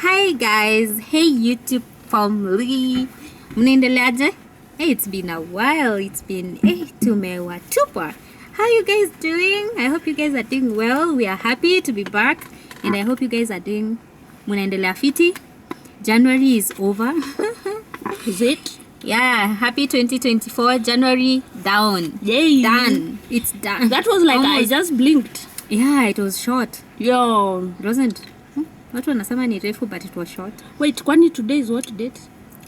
Hi guys, hey YouTube family, mnaendeleaje? Hey, it's been a while. It's been tumewatupa. How you guys doing? I hope you guys are doing well. We are happy to be back, and I hope you guys are doing mnaendelea fiti. January is over. Is it? Yeah, happy 2024. January down. Yay. Done. It's done. That was like Almost. I just blinked. Yeah, it was short. Yo. It wasn't. Watu wanasema ni refu, but it was short. Wait, kwani today is what date?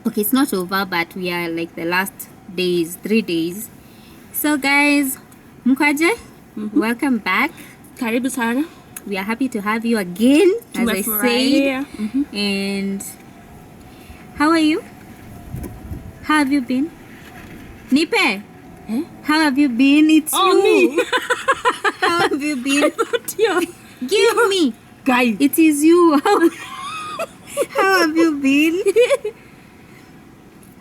Okay, it's not over, but we are like the last days, 3 days. So guys, mkaje? Welcome back. Karibu sana. We are happy to have you again, as I said. And how are you? How have you been? Nipe? Eh? How have you been? It's you. Me. How have you been? Give me. Guys. It is you. How have you been?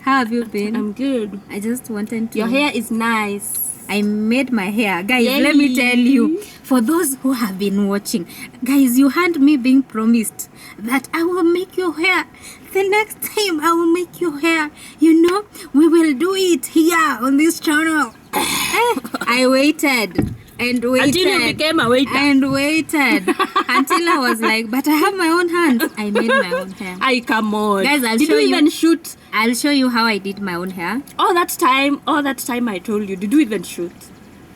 How have you been? I'm good. I just wanted to... Your hair is nice. I made my hair. Guys, Yay. Let me tell you. For those who have been watching, guys, you heard me being promised that I will make your hair. The next time I will make your hair. You know, we will do it here on this channel. I waited. And waited. Until you became a waiter. And waited. Until I was like, but I have my own hands. I made my own hair. Ay, come on. Guys, did you even shoot? I'll show you how I did my own hair. All that time I told you. Did you even shoot?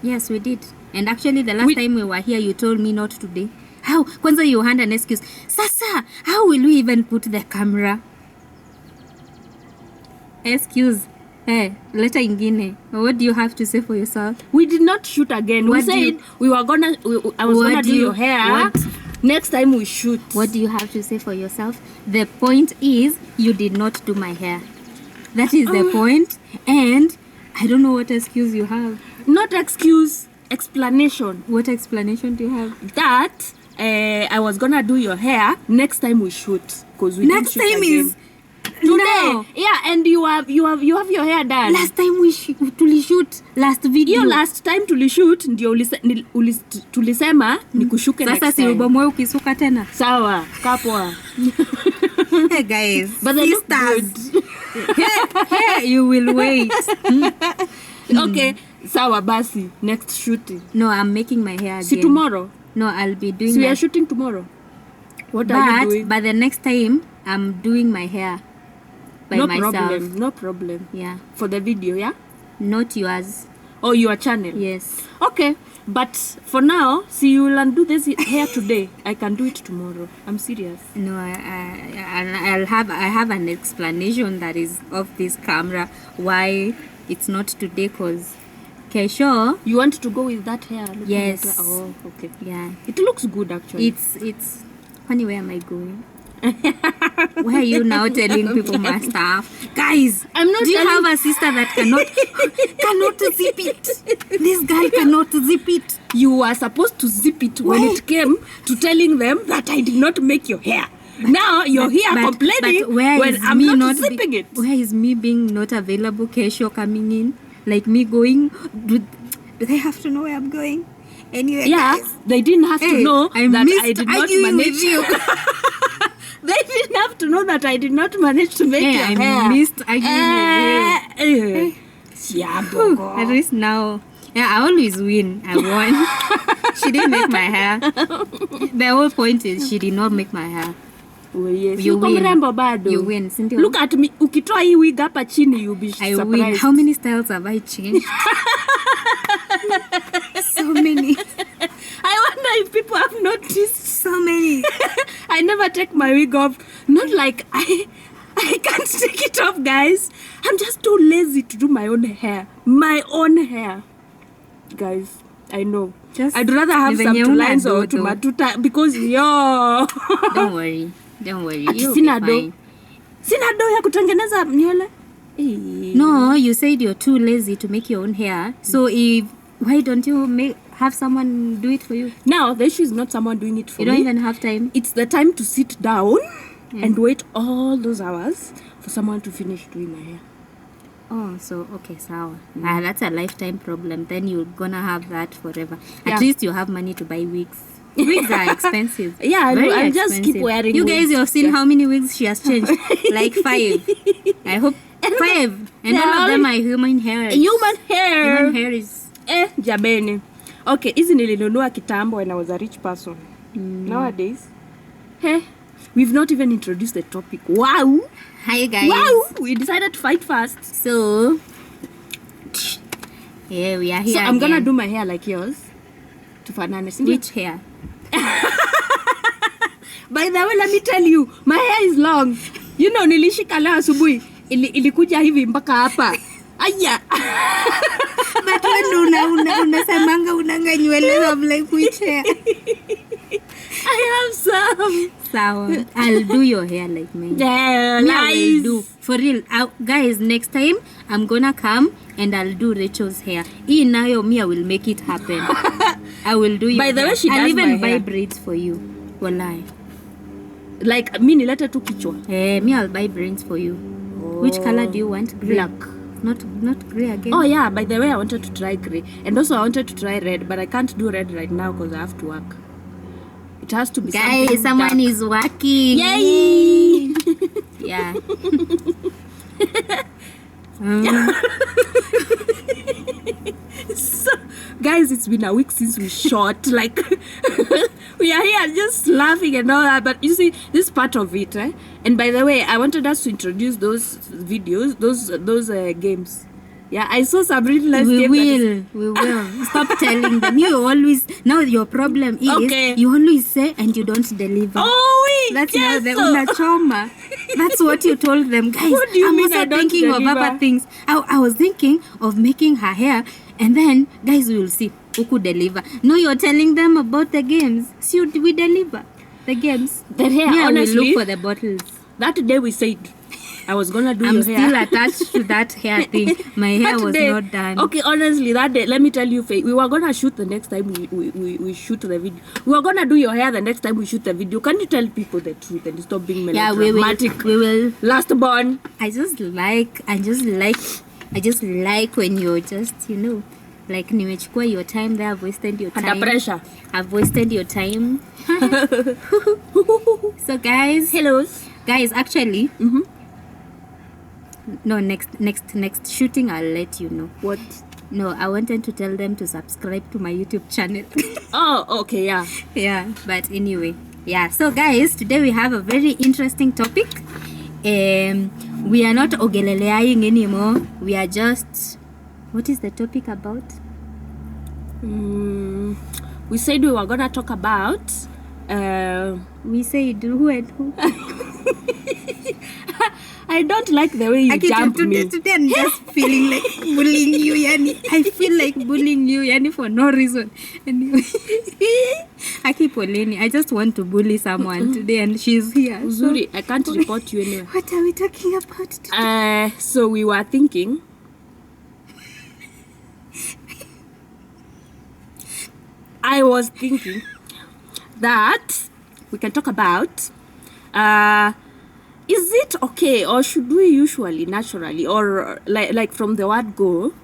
Yes, we did. And actually, the last time we were here, you told me not today. How? Kwanza you had an excuse. Sasa, how will we even put the camera? Excuse. Hey, letter ingine. What do you have to say for yourself? We did not shoot again. What we said I was gonna do your hair. What? Next time we shoot. What do you have to say for yourself? The point is, you did not do my hair. That is the point. And I don't know what excuse you have. Not excuse, explanation. What explanation do you have? That I was gonna do your hair next time we shoot, because we next didn't shoot time again. is Today. No. Yeah, and you have your hair done. Last time we tulishoot last video. Hiyo last time tulishoot ndio tulisema ni kushuke next time. Sasa si ubomoe ukisuka tena. Sawa, kapwa. Hey guys, but they look good. Hey, you will wait. Okay, sawa basi, next shooting. No, I'm making my hair again. See tomorrow? No, I'll be doing we are shooting tomorrow. What are you doing? But the next time, I'm doing my hair by myself. No problem. Yeah. For the video, yeah? Not yours. Oh, your channel? Yes. Okay, but for now, see, you will undo this hair today. I can do it tomorrow. I'm serious. No, I have an explanation that is off this camera why it's not today, cause kesho. You want to go with that hair? Yes. Like, oh, okay. Yeah. It looks good actually. It's funny. Where am I going? Why are you now telling people my stuff? Guys, I'm not. Do you have a sister that cannot zip it? This girl cannot zip it. You were supposed to zip it when it came to telling them that I did not make your hair. Now you're here complaining when I'm not zipping it. Where is me being not available? Kesho coming in, like me going. Do they have to know where I'm going? Anyway, yeah, guys, they didn't have to know that I did not manage you. They didn't have to know that I did not manage to make your hair. I missed arguing with you. At least now, yeah, I always win. I won. She didn't make my hair. The whole point is she did not make my hair. Oh, yes. You win. You win. Look at me. Ukitoa hii wig hapa chini, you'll be surprised. I win. How many styles have I changed? So many. I wonder if people have noticed. So many. I never take my wig off. Not like I can't take it off, guys. I'm just too lazy to do my own hair. My own hair. Guys, I know. I'd rather have some two lines or to matuta because yo. Don't worry. You'll Sina be do. fine. Sina do ya kutengeneza nywele. No, you said you're too lazy to make your own hair. So why don't you have someone do it for you? Now, the issue is not someone doing it for me. You don't even have time. It's the time to sit down and wait all those hours for someone to finish doing my hair. Oh, so okay, sawa. That's a lifetime problem. Then you're gonna have that forever. At least you have money to buy wigs. Wigs are expensive. Yeah, Very I'll just keep expensive. wearing You guys, wigs. you've seen how many wigs she has changed? Like 5. I hope 5. And they're all of them all are human hair. Human hair. Human hair is... Jabeni. Okay, hizi nilinunua kitambo when I was a rich person. Nowadays, we've not even introduced the topic. Wow. Hi guys. Wow. We decided to fight first. So, yeah, we are here. So I'm gonna again. do my hair like yours. To Fanane. Which hair? By the way, let me tell you, my hair is long. You know, nilishika leo asubuhi. Ilikuja hivi mpaka hapa. Aya. But when unasemanga unanga nywele, I'm like, which hair? I have some. Sawa. I'll do your hair like mine. Yeah, Me, I will nice. do. For real. Guys, next time, I'm gonna come and I'll do Rachel's hair. Nayo, me, I will make it happen. I will do your By the hair. way, she I'll does even my buy hair. braids for you. Walai. Like, mi nilete tu kichwa. Me, I'll buy braids for you. Which color do you want? Grey. Black. Not grey again. Oh yeah, by the way, I wanted to try grey. And also I wanted to try red, but I can't do red right now because I have to work. It has to be Guys, someone dark. is working. Yay! Yeah. So, guys, it's been a week since we shot. Like, we are here just laughing and all that. But you see, this is part of it. And by the way, I wanted us to introduce those videos, those games. Yeah, I saw some really nice games. We will. Stop telling them. You always, now your problem is, Okay. you always say and you don't deliver. Oh, wait. That's yes, now the so- unachoma. That's what you told them, guys. What do you I'm mean also I don't thinking of deliver? other things. I was thinking of making her hair, and then, guys, we will see who could deliver. No, you're telling them about the games. So we deliver the games. The hair, Yeah, we honestly, look for the bottles. that day we said I was gonna do I'm your still hair. attached to that hair thing. My hair That was day- not done. Okay, honestly, that day, let me tell you, Faye, we were gonna shoot the next time we shoot the video. We were gonna do your hair the next time we shoot the video. Can you tell people the truth and stop being Yeah, melodramatic? we will. Last born. I just like when you're just, like nimechukua your time there. I've wasted your Under time. pressure. I've wasted your time. So guys, Hello. guys, actually, no, next shooting, I'll let you know. What? No, I wanted to tell them to subscribe to my YouTube channel. Oh, okay, yeah. Yeah, but anyway, yeah. So guys, today we have a very interesting topic. We are not ogeleleaing anymore. We are just, what is the topic about? We said we were gonna talk about. We said who and who. I don't like the way you jump me. Today I'm just feeling like bullying you, Yani. I feel like bullying you, Yani, for no reason. Anyway, Aki Poleni, I just want to bully someone today, and she's here. So, Uzuri, I can't report you anywhere. what are we talking about today? So we were thinking. I was thinking that we can talk about is it okay, or should we usually naturally, or like from the word go,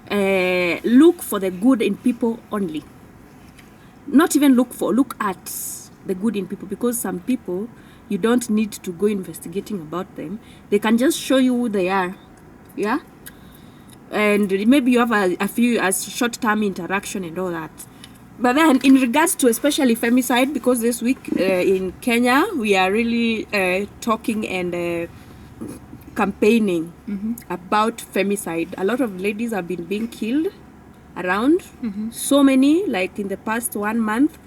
look for the good in people only, not even look at the good in people, because some people you don't need to go investigating about them. They can just show you who they are. Yeah. And maybe you have a few short-term interaction and all that. But then in regards to especially femicide, because this week in Kenya we are really talking and campaigning about femicide. A lot of ladies have been being killed around. So many, like in the past 1 month.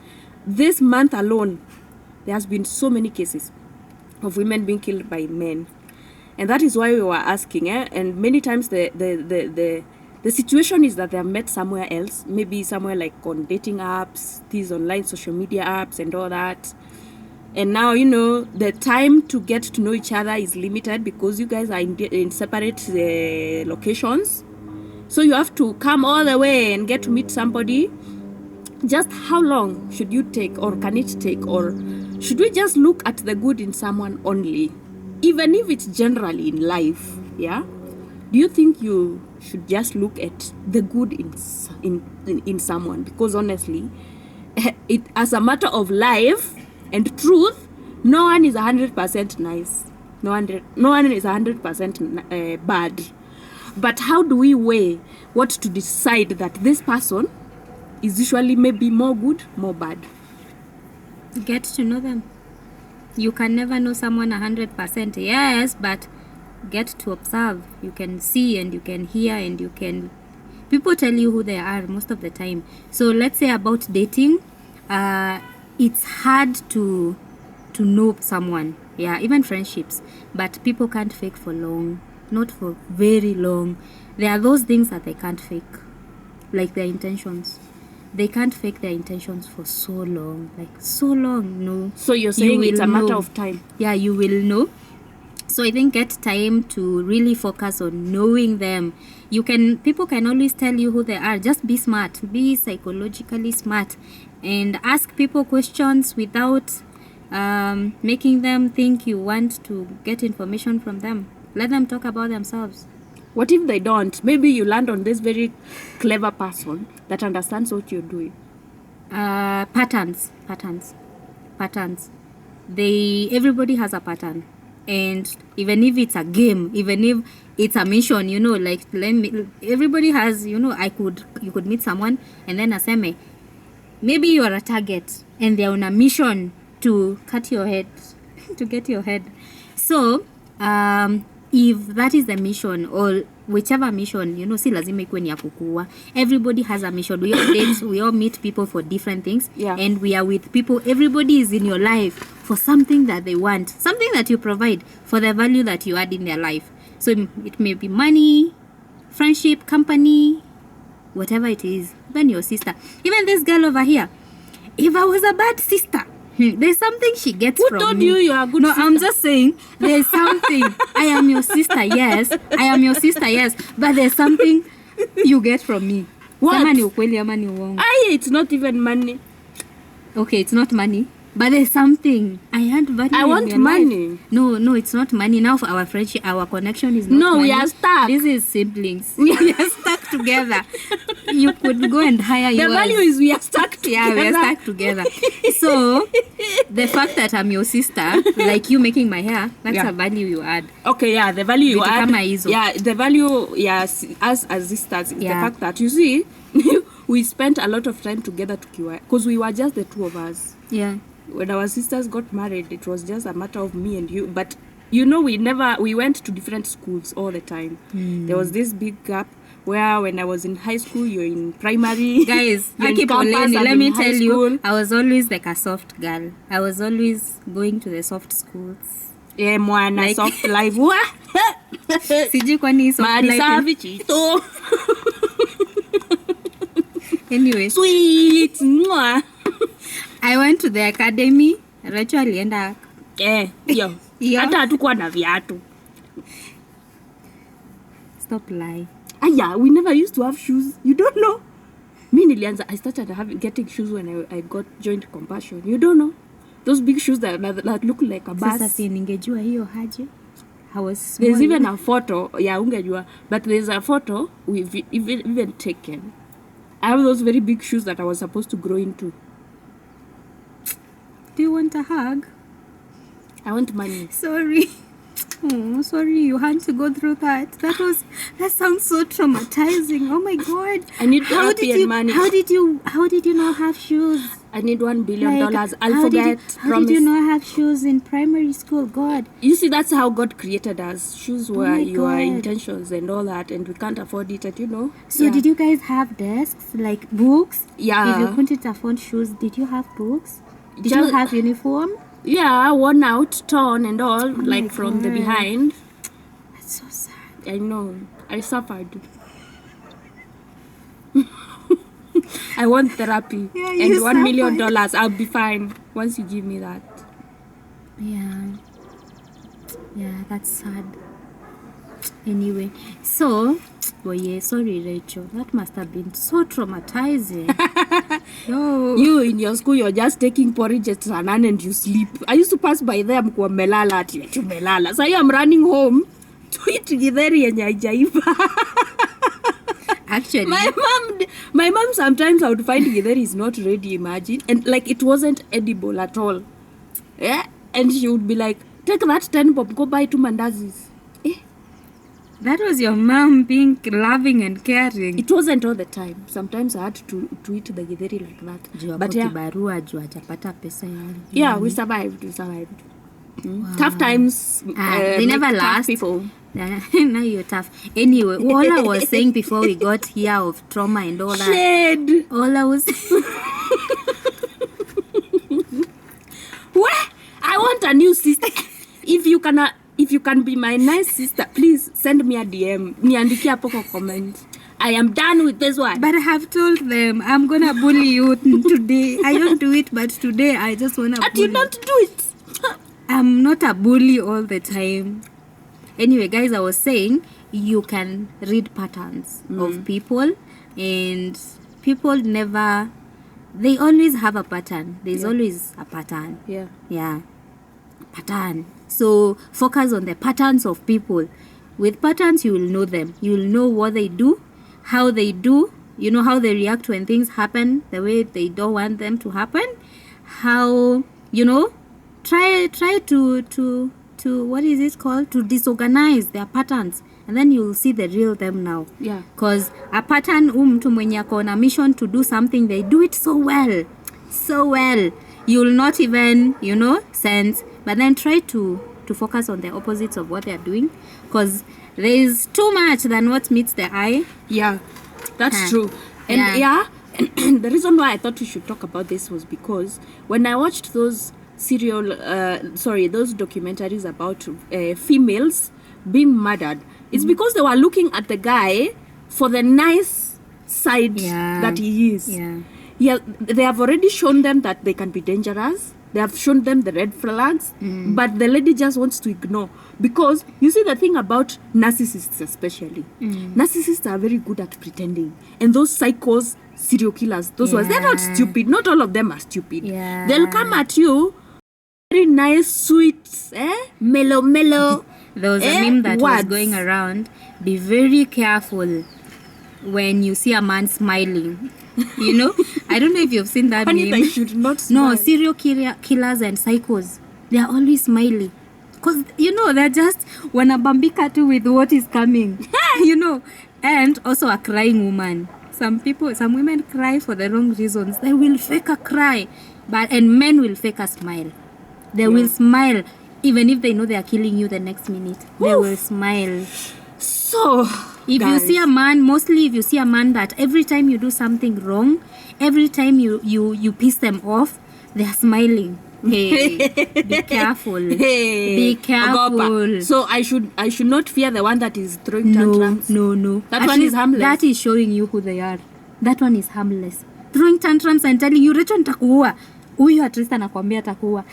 This month alone, there has been so many cases of women being killed by men. And that is why we were asking, and many times the situation is that they have met somewhere else, maybe somewhere like on dating apps, these online social media apps and all that. And now, the time to get to know each other is limited because you guys are in separate locations. So you have to come all the way and get to meet somebody. Just how long should you take, or can it take, or should we just look at the good in someone only? Even if it's generally in life, yeah? Do you think you should just look at the good in someone? Because honestly, it as a matter of life and truth, no one is 100% nice. No one is 100% bad. But how do we weigh what to decide that this person is usually maybe more good, more bad? Get to know them. You can never know someone 100%, yes, but get to observe. You can see and you can hear and you can... People tell you who they are most of the time. So let's say about dating, it's hard to know someone. Yeah, even friendships. But people can't fake for long. Not for very long. There are those things that they can't fake. Like their intentions. They can't fake their intentions for so long. Like so long, no. So you're saying it's a matter of time? Yeah, you will know. So I think get time to really focus on knowing them. People can always tell you who they are. Just be smart. Be psychologically smart. And ask people questions without making them think you want to get information from them. Let them talk about themselves. What if they don't? Maybe you land on this very clever person that understands what you're doing. Patterns. Everybody has a pattern. And even if it's a game, even if it's a mission, like everybody has, you could meet someone and then aseme, maybe you are a target and they're on a mission to cut your head, to get your head. So, if that is the mission or whichever mission, si lazima ikuwe ni ya kukua. Everybody has a mission. We all date, we all meet people for different things. Yeah. And we are with people. Everybody is in your life for something that they want. Something that you provide for the value that you add in their life. So it may be money, friendship, company, whatever it is. Even your sister. Even this girl over here. If I was a bad sister, there's something she gets Who from told me. you are a good sister? I'm just saying there's something. I am your sister, yes. But there's something you get from me. What? Kama ni ukweli ama ni uongo. It's not even money. Okay, it's not money. But there's something. I add value. I want in money. Life. No, it's not money. Now for our friendship, our connection is not No, money. we are stuck. This is siblings. We are stuck together. You could go and hire yours. The value is we are stuck together. Yeah, we are stuck together. So, the fact that I'm your sister, like you making my hair, that's a value you add. Okay, yeah, the value you add. Hizo. Yeah, the value, yes, us as sisters is the fact that, you see, we spent a lot of time together because we were just the two of us. Yeah. When our sisters got married, it was just a matter of me and you. But, we went to different schools all the time. There was this big gap where when I was in high school, you're in primary. Guys, let me tell you, I was always like a soft girl. I was always going to the soft schools. Yeah, mwana, like, soft life. Siji kwani soft life. Anyway. Sweet. I went to the academy. Rachel alienda. Yo. Hata hatukuwa na viatu. Stop lying. Yeah, we never used to have shoes. You don't know. I started getting shoes when I joined Compassion. You don't know. Those big shoes that look like a bus. Sasa si ningejua hiyo haje. I was small. There's even a photo. Yeah, ungejua. But there's a photo we've even taken. I have those very big shoes that I was supposed to grow into. Do you want a hug? I want money. Sorry. Oh, sorry you had to go through that. That sounds so traumatizing. Oh my god. I need therapy and money. How did you not have shoes? I need $1 billion. I'll forget. How did you not have shoes in primary school? God. You see, that's how God created us. Shoes were your intentions and all that, and we can't afford it, and So did you guys have desks, like books? Yeah. If you couldn't afford shoes, did you have books? Did you have uniform? Yeah, worn out, torn and all, like from the behind. That's so sad. I know. I suffered. I want therapy. Yeah, and $1 million. I'll be fine once you give me that. Yeah, that's sad. Anyway, so, sorry Rachel, that must have been so traumatizing. Yo. You in your school, you're just taking porridge at Sanan and you sleep. I used to pass by there, mkuwa melala ati wetu melala. So I'm running home to eat githeri yenye haijaiva. Actually, my mom sometimes I would find githeri is not ready, imagine, and like it wasn't edible at all. Yeah, and she would be like, take that 10 bob, go buy 2 mandazis. that was your mom being loving and caring. It wasn't all the time. Sometimes I had to eat the githeri like that. But yeah, Kibarua juu hajapata pesa ya. yeah, we survived. Wow. Tough times. They never tough last. people. Now you're tough. Anyway, all I was saying before we got here of trauma and all that. Shade. All I was. What? I want a new sister. If you can be my nice sister, please send me a DM. Niandikia hapo kwa comment. I am done with this one. But I have told them I'm gonna bully you today. I don't do it, but today I just wanna bully. You don't do it. I'm not a bully all the time. Anyway, guys, I was saying you can read patterns of people, and people never. They always have a pattern. There's always a pattern. Yeah. Pattern. So focus on the patterns of people. With patterns, you will know them. You will know what they do, how they do. You know how they react when things happen the way they don't want them to happen. How, try to what is it called? To disorganize their patterns. And then you'll see the real them now. Yeah. Because a pattern, mtu mwenye ako on a mission to do something, they do it so well. So well. You'll not even, sense. But then try to focus on the opposites of what they're doing. Because there is too much than what meets the eye. Yeah, that's true. And and the reason why I thought we should talk about this was because when I watched those those documentaries about females being murdered, it's because they were looking at the guy for the nice side that he is. Yeah, they have already shown them that they can be dangerous. They have shown them the red flags, but the lady just wants to ignore. Because you see, the thing about narcissists especially, narcissists are very good at pretending. And those psychos, serial killers, those ones, they're not stupid. Not all of them are stupid. They'll come at you, very nice, sweet, mellow. There was a meme that was going around. Be very careful when you see a man smiling. I don't know if you've seen that meme. They should not smile. No, serial killers and psychos, they are always smiling. Because, they're just wanabambika too with what is coming. And also a crying woman. Some women cry for the wrong reasons. They will fake a cry. And men will fake a smile. They will smile even if they know they are killing you the next minute. They will smile. So, if you see a man, mostly if you see a man that every time you do something wrong, every time you piss them off, they are smiling. Hey, be careful. Be careful. So I should not fear the one that is throwing tantrums. No. That one is harmless. That is showing you who they are. That one is harmless. Throwing tantrums and telling you, Rachel, nitakuua. Huyu at least anakuambia atakuua.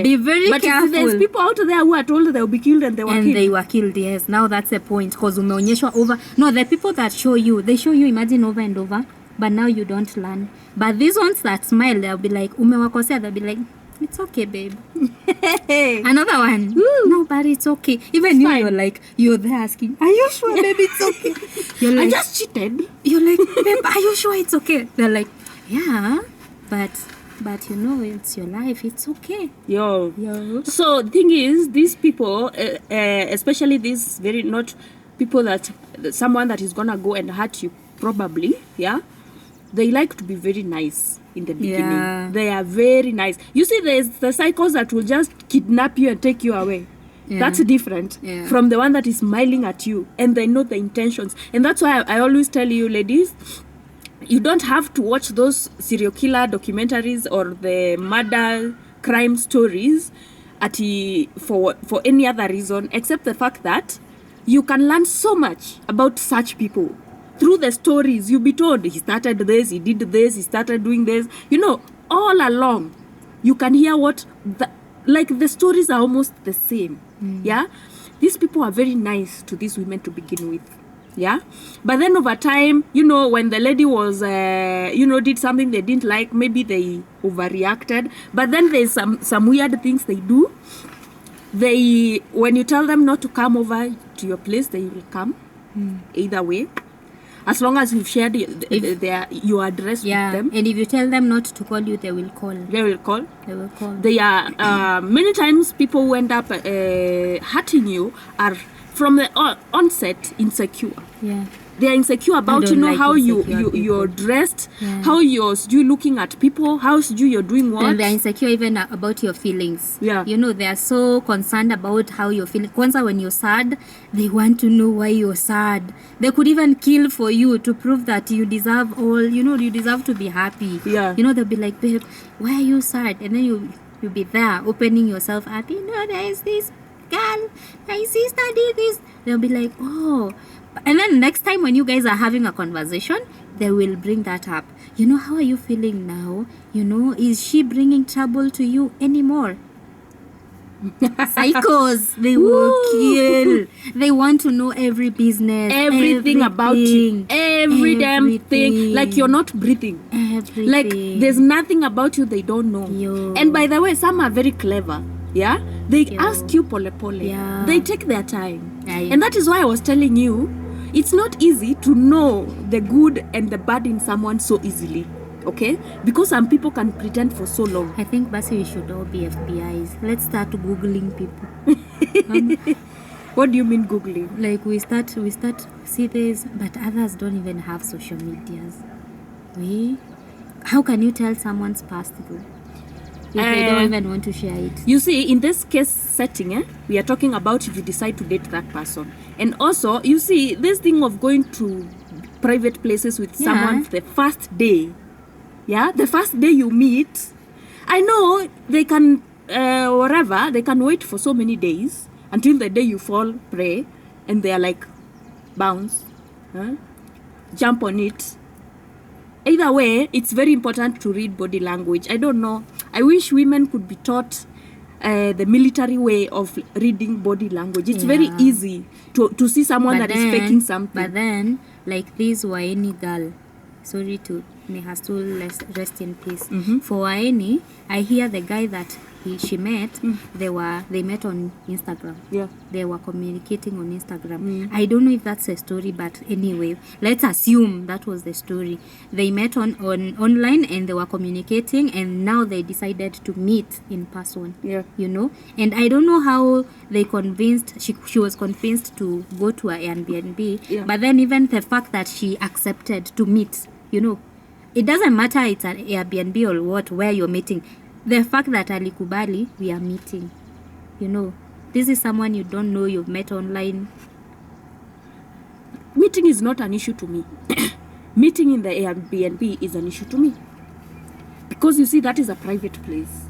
Be very careful. But there's people out there who are told they'll be killed and they were killed. And they were killed, yes. Now that's the point. Because umeonyeshwa over. No, the people that show you, they show you, imagine, over and over. But now you don't learn. But these ones that smile, they'll be like, umewakosea, they'll be like, it's okay, babe. Another one. No, but it's okay. Even you're like, you're there asking, are you sure, babe, it's okay? You're like, I just cheated. You're like, babe, are you sure it's okay? They're like, yeah, but it's your life. It's okay. Yo. So the thing is, these people, especially these very not people that someone that is gonna go and hurt you, probably, they like to be very nice in the beginning. Yeah. They are very nice. You see, there's the psychos that will just kidnap you and take you away. Yeah. That's different from the one that is smiling at you and they know the intentions. And that's why I always tell you, ladies, you don't have to watch those serial killer documentaries or the murder crime stories for any other reason except the fact that you can learn so much about such people. Through the stories, you'll be told, he started this, he did this, he started doing this. All along, you can hear the stories are almost the same. Yeah? These people are very nice to these women to begin with. Yeah? But then over time, when the lady was, did something they didn't like, maybe they overreacted. But then there's some weird things they do. When you tell them not to come over to your place, they will come. Either way. as long as you've shared your address Yeah, with them. and if you tell them not to call you, they will call. They will call. They will call. They are many times people who end up hurting you are from the onset insecure. Yeah. They are insecure about don't like how insecure you're dressed, Yeah. how you looking at people, how you're doing what. And they're insecure even about your feelings. Yeah. You know, they are so concerned about how you're feeling. Kwanza, when you're sad, they want to know why you're sad. They could even kill for you to prove that you deserve you deserve to be happy. Yeah. You know, they'll be like, babe, why are you sad? And then you'll be there opening yourself up. You know, there is this girl, my sister did this. They'll be like, oh. And then next time when you guys are having a conversation, they will bring that up. You know, how are you feeling now? You know, is she bringing trouble to you anymore? Psychos, they will kill. They want to know every business, everything about you, every damn thing. Like you're not breathing. Everything. Like there's nothing about you they don't know. Yo. And by the way, some are very clever. Yeah, they ask you pole pole. Yeah. They take their time. Aye. And that is why I was telling you, it's not easy to know the good and the bad in someone so easily. Okay, because some people can pretend for so long. I think Basi, we should all be FBIs. Let's start googling people. What do you mean googling? Like we start see this, but others don't even have social medias. How can you tell someone's past though? If they don't even want to share it. You see, in this case setting, we are talking about if you decide to date that person. And also, you see, this thing of going to private places with someone the first day. Yeah, the first day you meet, I know they can, whatever, they can wait for so many days until the day you fall prey and they are like, bounce, jump on it. Either way, it's very important to read body language. I don't know. I wish women could be taught the military way of reading body language. It's very easy to see someone that is faking something. But then, like this Waini girl, sorry to may her soul rest in peace. For Waini, I hear the guy that she met, they met on Instagram. Yeah. They were communicating on Instagram. I don't know if that's a story, but anyway, let's assume that was the story. They met on online and they were communicating, and now they decided to meet in person. Yeah. You know, and I don't know how they convinced. She was convinced to go to an Airbnb. Yeah. But then even the fact that she accepted to meet, you know, it doesn't matter it's an Airbnb or what, where you're meeting. The fact that alikubali, we are meeting, you know, this is someone you don't know, you've met online. Meeting is not an issue to me. Meeting in the Airbnb is an issue to me. Because you see, that is a private place.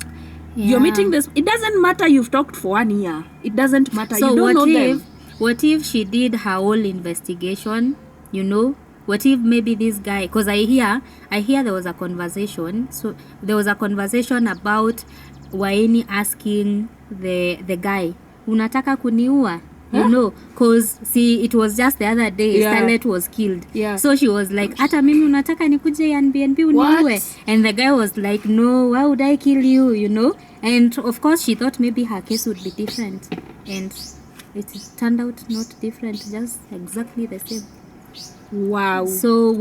Yeah. You're meeting this. It doesn't matter you've talked for 1 year. It doesn't matter. So you don't know them. What if she did her whole investigation, you know? What if maybe this guy, because I hear there was a conversation. So there was a conversation about Waini asking the guy, unataka kuniua? You know, because see, it was just the other day, Starlet was killed. Yeah. So she was like, hata mimi unataka nikuje Airbnb uniue? And the guy was like, no, why would I kill you, you know? And of course she thought maybe her case would be different. And it turned out not different, just exactly the same. Wow. So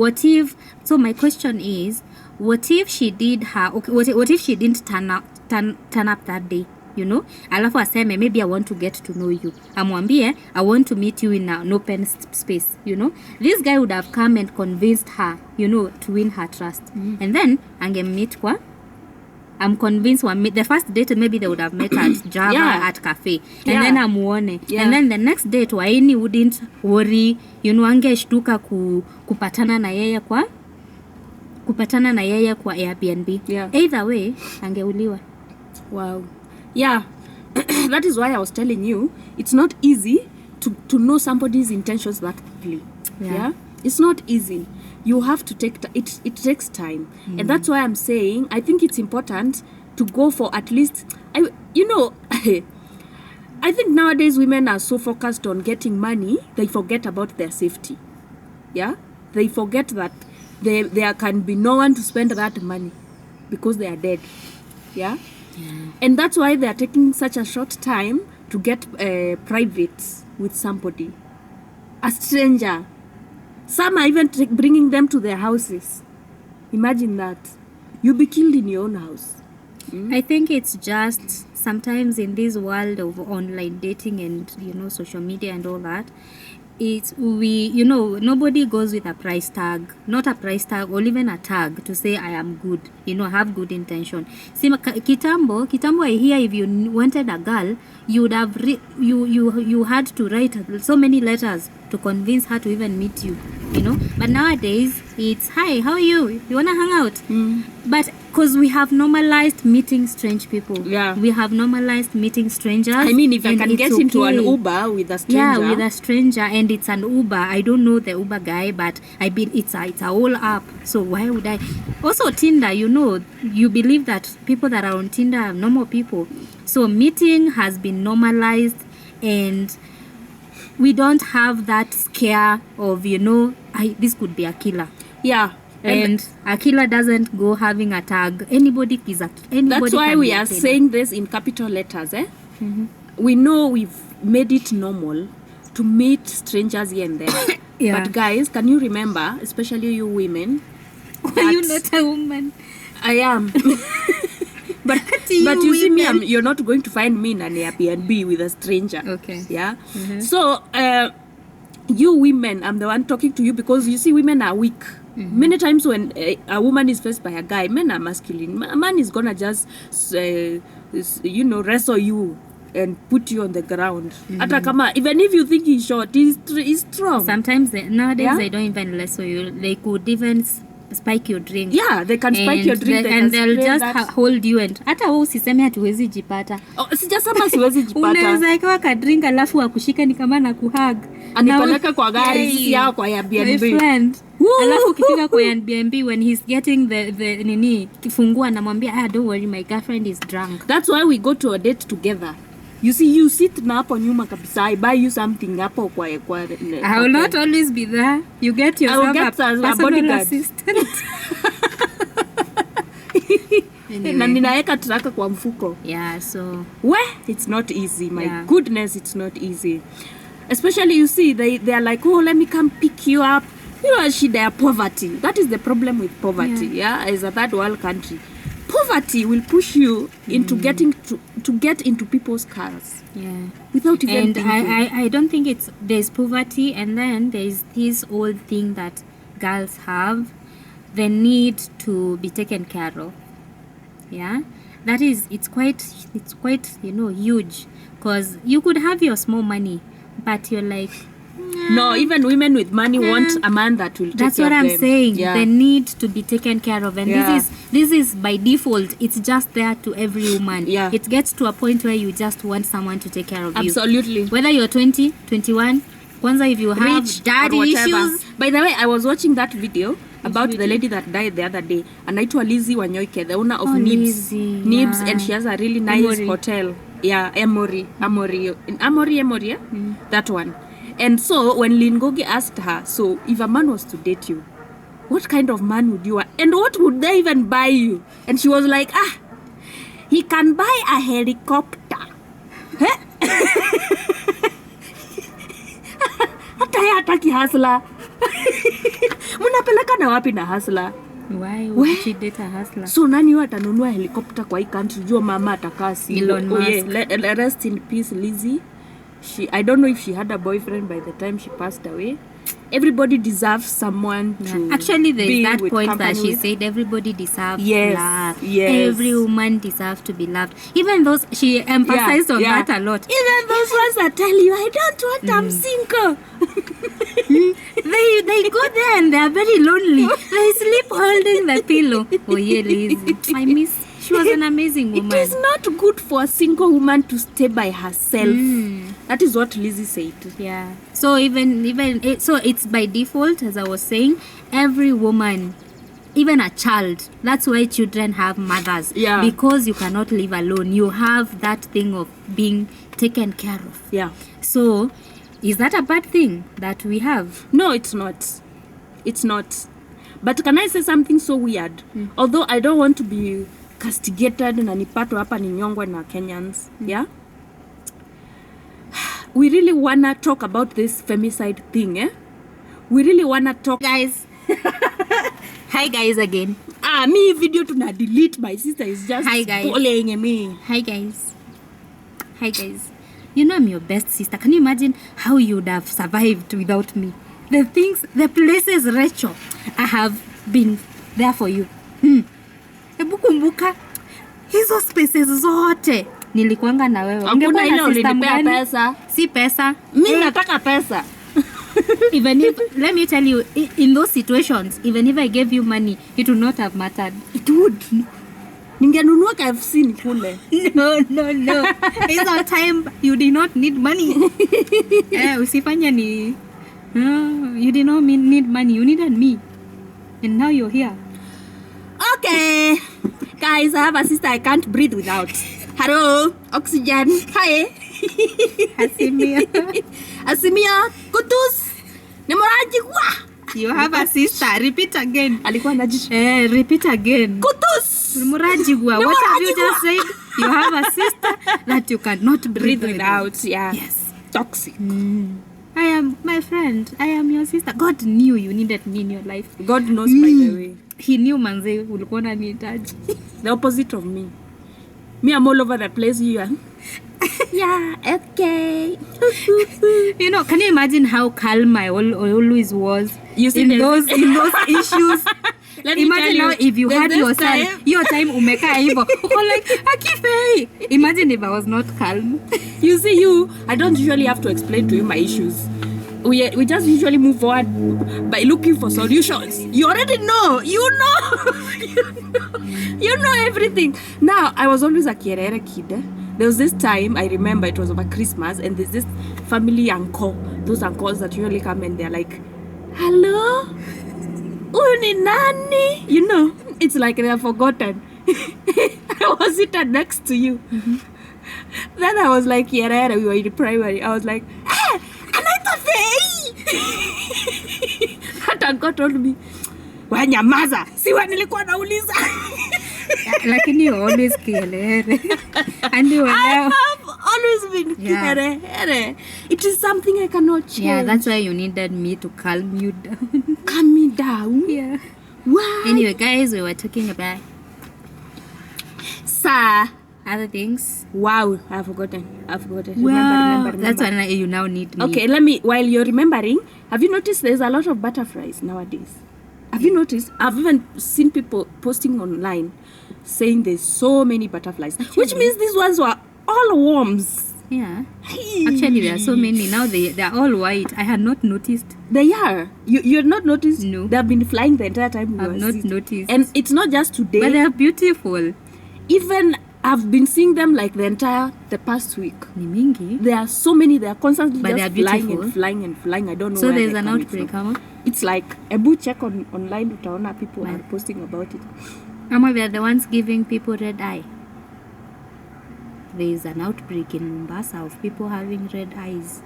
my question is, what if she did her, okay, what if she didn't turn up that day, you know? Alafu aseme, maybe I want to get to know you. Amwambie, I want to meet you in an open space, you know? This guy would have come and convinced her, you know, to win her trust. And then, angemeet kwa, I'm convinced the first date maybe they would have met at Java at cafe, and then amuone, and then the next date Waini wouldn't worry, you know, angeshtuka kupatana na yeye kwa Airbnb. Either way angeuliwa. Wow. Yeah. That is why I was telling you, it's not easy to know somebody's intentions that quickly. Yeah. It's not easy. You have to take it takes time. And that's why I'm saying I think it's important to go for at least I think nowadays women are so focused on getting money, they forget about their safety. Yeah? They forget that there can be no one to spend that money because they are dead. Yeah? And that's why they are taking such a short time to get private with somebody. A stranger. Some are even bringing them to their houses. Imagine that. You'll be killed in your own house. I think it's just sometimes in this world of online dating and social media and all that, nobody goes with a price tag, not a price tag or even a tag to say I am good, have good intention. See, kitambo I hear if you wanted a girl, you would have you had to write so many letters to convince her to even meet you, but nowadays it's hi, how are you want to hang out? But because we have normalized meeting strange people. Yeah. We have normalized meeting strangers. I mean, if I can get into an Uber with a stranger. Yeah, with a stranger, and it's an Uber. I don't know the Uber guy, but it's a whole app. So why would I? Also Tinder, you believe that people that are on Tinder are normal people. So meeting has been normalized, and we don't have that scare of this could be a killer. Yeah. And a killer doesn't go having a tag. Anybody is a anybody. That's why we are saying this in capital letters. We know we've made it normal to meet strangers here and there. Yeah. But guys, can you remember, especially you women? Are you not a woman? I am. But you see me, you're not going to find me in an Airbnb with a stranger. Okay. Yeah. So you women, I'm the one talking to you because you see, women are weak. Many times when a woman is faced by a guy, men are masculine. A man is gonna just wrestle you and put you on the ground. Even if you think he's short, he's strong. Sometimes nowadays they don't even wrestle you. They could even spike your drink. Yeah, they can spike your drink. They'll just hold you and hata wewe usiseme hatuwezi jipata. Sijasema siwezi jipata. Unaweza ikawa ka drink alafu akushika ni kama na kuhug. Anipeleka kwa gari si yao kwa Airbnb. My friend. Alafu ukifika kwa Airbnb when he's getting the kifungua namwambia don't worry, my girlfriend is drunk. That's why we go to a date together. You see, you sit na hapo nyuma kabisa. I buy you something hapo kwa I will not always be there. You get yourself a personal assistant. Anyway. Na ninaeka traka kwa mfuko. Yeah, so it's not easy. My goodness, it's not easy. Especially, you see, they are like, oh, let me come pick you up. They are poverty. That is the problem with poverty. Yeah, as a third world country, poverty will push you into getting to get into people's cars. Yeah, without even and thinking. I don't think there's poverty, and then there's this old thing that girls have, the need to be taken care of. Yeah, that is, it's quite huge, because you could have your small money, but you're like, no, even women with money want a man that will take care of them. That's what I'm saying. Yeah. The need to be taken care of, and this is by default. It's just there to every woman. Yeah. It gets to a point where you just want someone to take care of you. Absolutely. Whether you're 20, 21, kwanza if you have rich daddy issues. By the way, I was watching that video about the lady that died the other day, anaitwa Lizzie Wanyoike, the owner of Nibs. Nibs, and she has a really nice hotel. Yeah, Emory, yeah? That one. And so when Lynn Gogi asked her, so if a man was to date you, what kind of man would you want? And what would they even buy you? And she was like, he can buy a helicopter. Hata ya hataki hustler. Munapeleka na wapi na hustler? Why would she date a hustler? So nani watanunua helicopter kwa hii country? Jua mama atakaa si. Elon Musk. Rest in peace, Lizzie. I don't know if she had a boyfriend by the time she passed away. Everybody deserves someone to actually there is that point that she with. said everybody deserves love. Yes. Every woman deserves to be loved. Even those, she emphasized on that a lot. Even those ones that tell you, I don't want, I'm single. they go there and they are very lonely. They sleep holding the pillow. Oh yeah, Lizzie. She was an amazing woman. It is not good for a single woman to stay by herself. That is what Lizzie said. Yeah. So so it's by default, as I was saying, every woman, even a child. That's why children have mothers. Yeah. Because you cannot live alone. You have that thing of being taken care of. Yeah. So, is that a bad thing that we have? No, it's not. It's not. But can I say something so weird? Although I don't want to be castigated na nipato hapa ni nyongwe na Kenyans. Yeah? We really wanna talk about this femicide thing, we really wanna talk. Guys. Hi guys again. Me video to not delete. My sister is just Hi, guys. bullying me. Hi guys. Hi guys. You know I'm your best sister. Can you imagine how you would have survived without me? The things, the places, Rachel, I have been there for you. Hebu kumbuka hizo spaces zote nilikuanga na wewe. Hakuna ile ulinipea pesa. Si pesa. Mimi nataka pesa. Even if, let me tell you, in those situations, even if I gave you money, it would not have mattered. It would. Ningenunua KFC nikule. No. It's our time you did not need money. Usifanya ni. You did not need money. You needed me. And now you're here. Okay. Guys, I have a sister I can't breathe without. Hello. Oxygen. Hi. Asimia. Kutus. Nemorajigwa. You have a sister. Repeat again. Alikuwa najisha. Repeat again. Kutus. Nemorajigwa. What have you just said? You have a sister that you cannot breathe without. Yeah. Yes. Toxic. I am my friend. I am your sister. God knew you needed me in your life. God knows by the way. He knew manze ulikuwa unanihitaji. The opposite of me. Me, I'm all over the place here. Yeah, okay. You know, can you imagine how calm I always was You see in those issues? Let me Imagine tell now if you had your son, your time umekaa hivyo. Uko like, Akifei. Imagine if I was not calm. You see, I don't usually have to explain to you my issues. We just usually move forward by looking for solutions. You already know. You know everything. Now, I was always a Kierere kid. There was this time, I remember it was over Christmas, and there's this family uncle. Those uncles that usually come and they're like, hello? Uni nani? You know, it's like they're forgotten. I was sitting next to you. Mm-hmm. Then I was like, Kierere, we were in primary. I was like, Hata uncle told me, wanyamaza, siwa nilikuwa nauliza. Lakini you always Kierere. And you I have always been Kierere. It is something I cannot change. Yeah, that's why you needed me to calm you down. Calm me down? Yeah. Why? Anyway, guys, we were talking about other things. Wow, I've forgotten. Wow. Remember. That's why you now need me. Okay, while you're remembering, have you noticed there's a lot of butterflies nowadays? Have you noticed? I've even seen people posting online saying there's so many butterflies. Actually, which means these ones were all worms. Yeah. Actually, there are so many. Now they're all white. I had not noticed. They are. You had not noticed? No. They've been flying the entire time. I've not noticed. And it's not just today. But they're beautiful. Even I've been seeing them like the past week. Ni mingi. There are so many. They are constantly but just flying and flying. I don't know. So where there's an outbreak, huh? It's like Ebu check online. Utaona people are posting about it. Ama we are the ones giving people red eye. There is an outbreak in Mombasa of people having red eyes.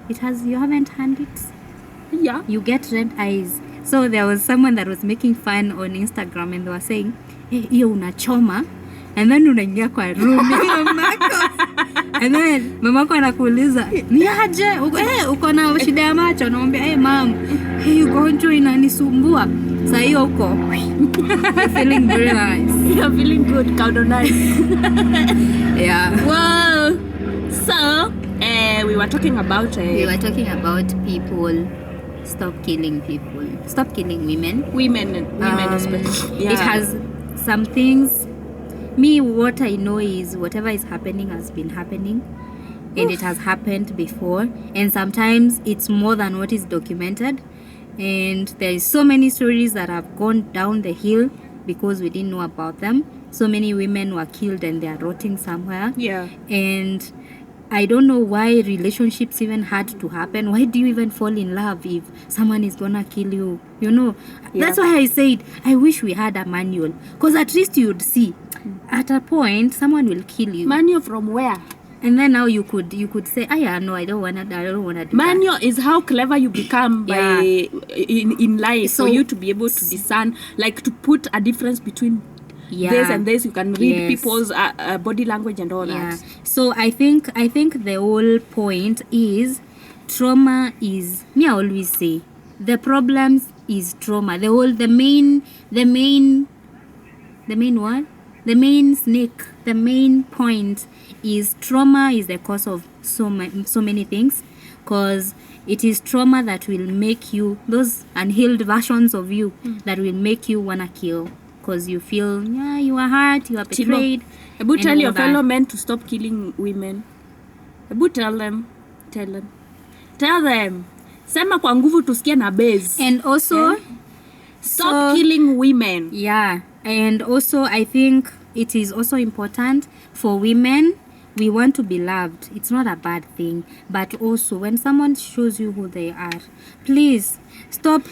You haven't heard it? Yeah. You get red eyes. So there was someone that was making fun on Instagram and they were saying, hiyo unachoma and then unaingia kwa room ya mamako. And then mamako anakuuliza, ni aje? Uko na shida ya macho? Naomba, mom, ugonjwa inanisumbua. Sasa hiyo uko. You're feeling very nice. You're feeling good, count on nice. Yeah. Wow. So, we were talking about people. Stop killing people. Stop killing women. Women especially. Yeah. It has some things. Me, what I know is whatever is happening has been happening. And it has happened before. And sometimes it's more than what is documented. And there is so many stories that have gone down the hill because we didn't know about them. So many women were killed and they are rotting somewhere. Yeah. And I don't know why relationships even had to happen. Why do you even fall in love if someone is gonna kill you? You know, that's why I said I wish we had a manual, because at least you'd see at a point someone will kill you. Manual from where? And then now you could say, no, I don't wanna do manual that. is how clever you become by in life, so for you to be able to discern, like to put a difference between this and this. You can read people's body language and all that. So I think the whole point is trauma is, me I always say, the problems is trauma. The main what? The main snake, the main point is trauma is the cause of so many things, because it is trauma that will make you, those unhealed versions of you, that will make you wanna kill, because you feel, yeah, you are hurt, you are betrayed. Ebu tell your fellow men to stop killing women. Ebu tell them. Sema kwa nguvu tusikie na base. And also, stop killing women. Yeah, and also I think it is also important for women. We want to be loved. It's not a bad thing. But also, when someone shows you who they are, please stop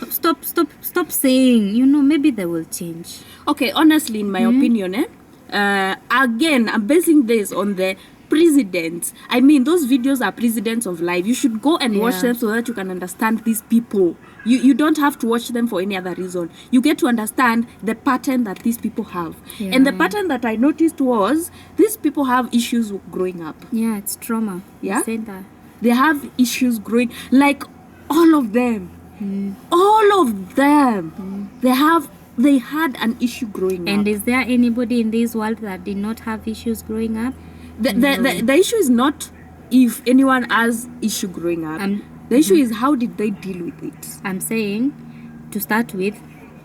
saying, maybe they will change. Okay, honestly, in my opinion, again, I'm basing this on the presidents. I mean, those videos are presidents of life. You should go and watch them so that you can understand these people. You don't have to watch them for any other reason. You get to understand the pattern that these people have. Yeah. And the pattern that I noticed was these people have issues growing up. Yeah, it's trauma. Yeah? You said that. They have issues growing, like all of them. All of them. They had an issue growing up. And is there anybody in this world that did not have issues growing up? The issue is not if anyone has issue growing up. The issue is how did they deal with it. I'm saying, to start with,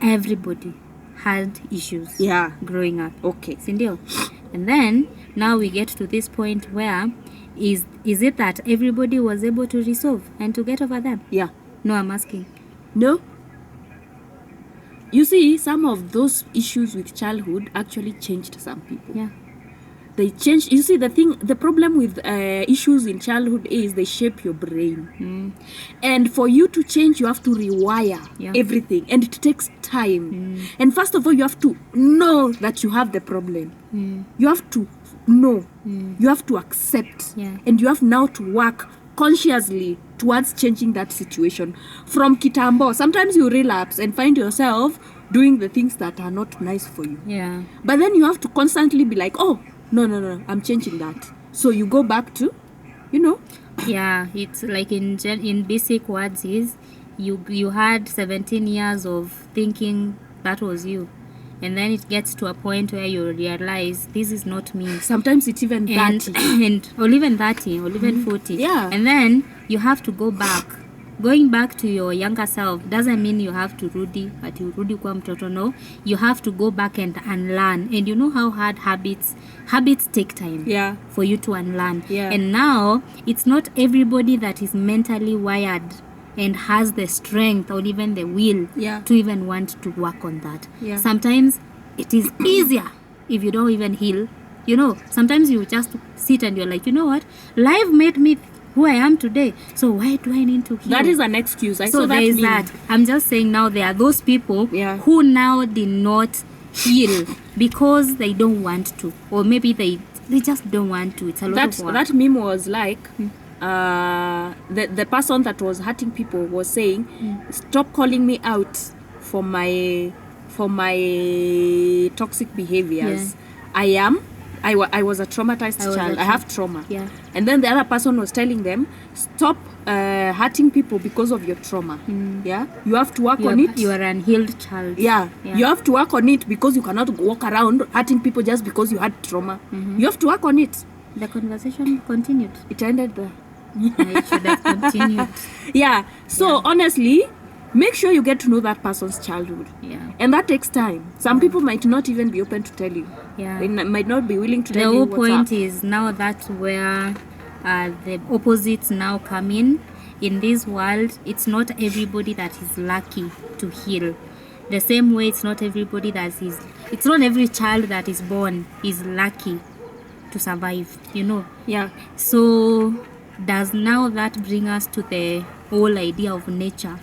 everybody had issues growing up. Okay. Sindio? And then, now we get to this point where, is it that everybody was able to resolve and to get over them? Yeah. No, I'm asking. No. You see, some of those issues with childhood actually changed some people. Yeah. They change. You see, the problem with issues in childhood is they shape your brain. And for you to change, you have to rewire everything. And it takes time. And first of all, you have to know that you have the problem. You have to know. You have to accept. And you have now to work consciously towards changing that situation. From kitambo, sometimes you relapse and find yourself doing the things that are not nice for you. Yeah. But then you have to constantly be like, oh, no, I'm changing that. So you go back to, Yeah, it's like in basic words is, you had 17 years of thinking that was you. And then it gets to a point where you realize this is not me. Sometimes it's even 30. Or even 30, or even 40. Yeah. And then you have to go back. Going back to your younger self doesn't mean you have to rudi kwa mtoto, no. You have to go back and unlearn. And you know how hard habits take time for you to unlearn. Yeah. And now, it's not everybody that is mentally wired and has the strength or even the will to even want to work on that. Yeah. Sometimes it is easier if you don't even heal. Sometimes you just sit and you're like, you know what? Life made me who I am today. So why do I need to heal? That is an excuse. So there is that. I'm just saying now there are those people who now did not heal because they don't want to. Or maybe they just don't want to. It's a lot of work. That meme was like... the person that was hurting people was saying, stop calling me out for my toxic behaviors. I was a traumatized child. I have trauma. Yeah. And then the other person was telling them, stop hurting people because of your trauma. Yeah, you have to work on it. You are an unhealed child. Yeah, you have to work on it because you cannot walk around hurting people just because you had trauma. You have to work on it. The conversation continued. It ended there. It should have continued. So honestly, make sure you get to know that person's childhood. And that takes time. Some people might not even be open to tell you. They might not be willing to tell you what's up. The whole point is now that's where the opposites now come in. In this world, it's not everybody that is lucky to heal. The same way it's not everybody it's not every child that is born is lucky to survive, So does now that bring us to the whole idea of nature?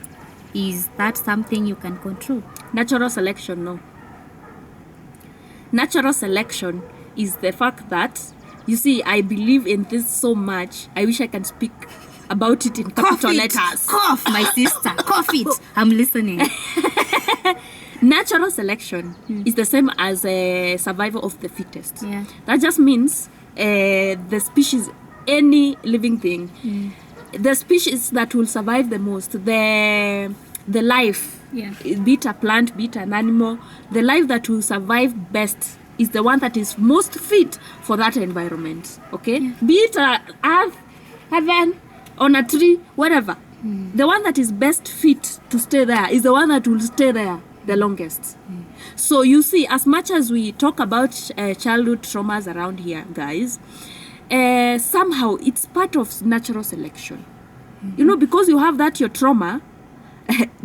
Is that something you can control? Natural selection, no. Natural selection is the fact that, you see, I believe in this so much. I wish I can speak about it in capital letters. Cough, my sister. Cough it. I'm listening. Natural selection is the same as a survival of the fittest. That just means the species, any living thing, the species that will survive the most, the life, Yeah. be it a plant, be it an animal, the life that will survive best is the one that is most fit for that environment. Okay, be it a earth, heaven, on a tree, whatever. The one that is best fit to stay there is the one that will stay there the longest. So you see, as much as we talk about childhood traumas around here, guys, somehow it's part of natural selection. You know, because you have that your trauma,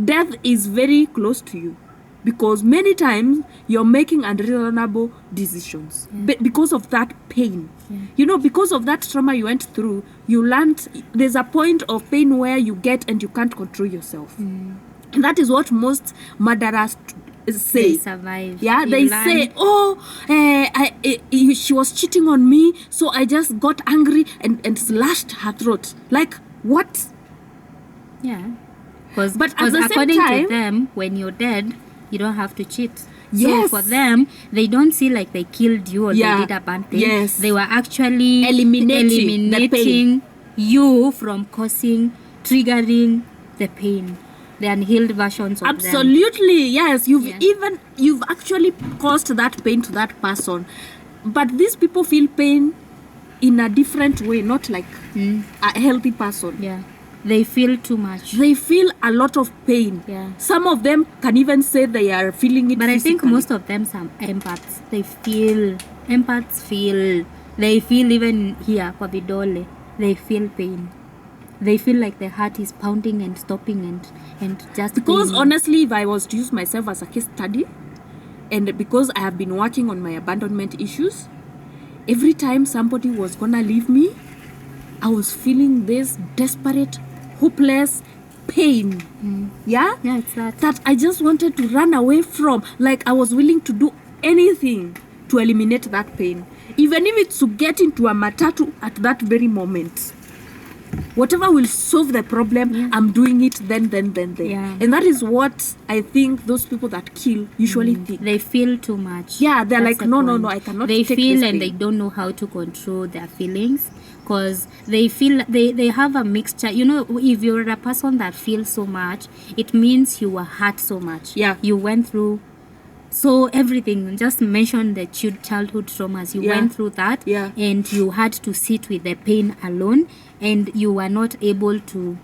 death is very close to you, because many times you're making unreasonable decisions because of that pain. You know, because of that trauma you went through, you learned there's a point of pain where you get and you can't control yourself. And that is what most murderers say. They survive. Yeah, You they learn. say, she was cheating on me, so I just got angry and slashed her throat. Like, what? Yeah. But But at the same according time- to them, when you're dead, you don't have to cheat. Yes. So for them, they don't see like they killed you or Yeah. they did a bad thing. Yes. They were actually Eliminating the pain. you from triggering the pain. The unhealed versions of them. Absolutely, yes. Yeah. You've actually caused that pain to that person. But these people feel pain in a different way, not like a healthy person. Yeah. They feel too much. They feel a lot of pain. Yeah. Some of them can even say they are feeling it But I think physically. most of them are empaths. Empaths feel. They feel even here, kwa vidole, they feel pain. They feel like their heart is pounding and stopping and just Because paining. honestly, if I was to use myself as a case study, and because I have been working on my abandonment issues, every time somebody was gonna leave me, I was feeling this desperate, hopeless pain. Yeah? Yeah, it's that. That I just wanted to run away from. Like, I was willing to do anything to eliminate that pain. Even if it's to get into a matatu at that very moment. Whatever will solve the problem, I'm doing it then. Yeah. And that is what I think those people that kill usually think. They feel too much. Yeah, they're That's like, the no, point. I cannot They take feel this and pain. they don't know how to control their feelings because they feel they have a mixture. You know, if you're a person that feels so much, it means you were hurt so much. Yeah. You went through so everything. Just mention the childhood traumas. You Yeah. went through that, Yeah. and you had to sit with the pain alone, and you were not able to,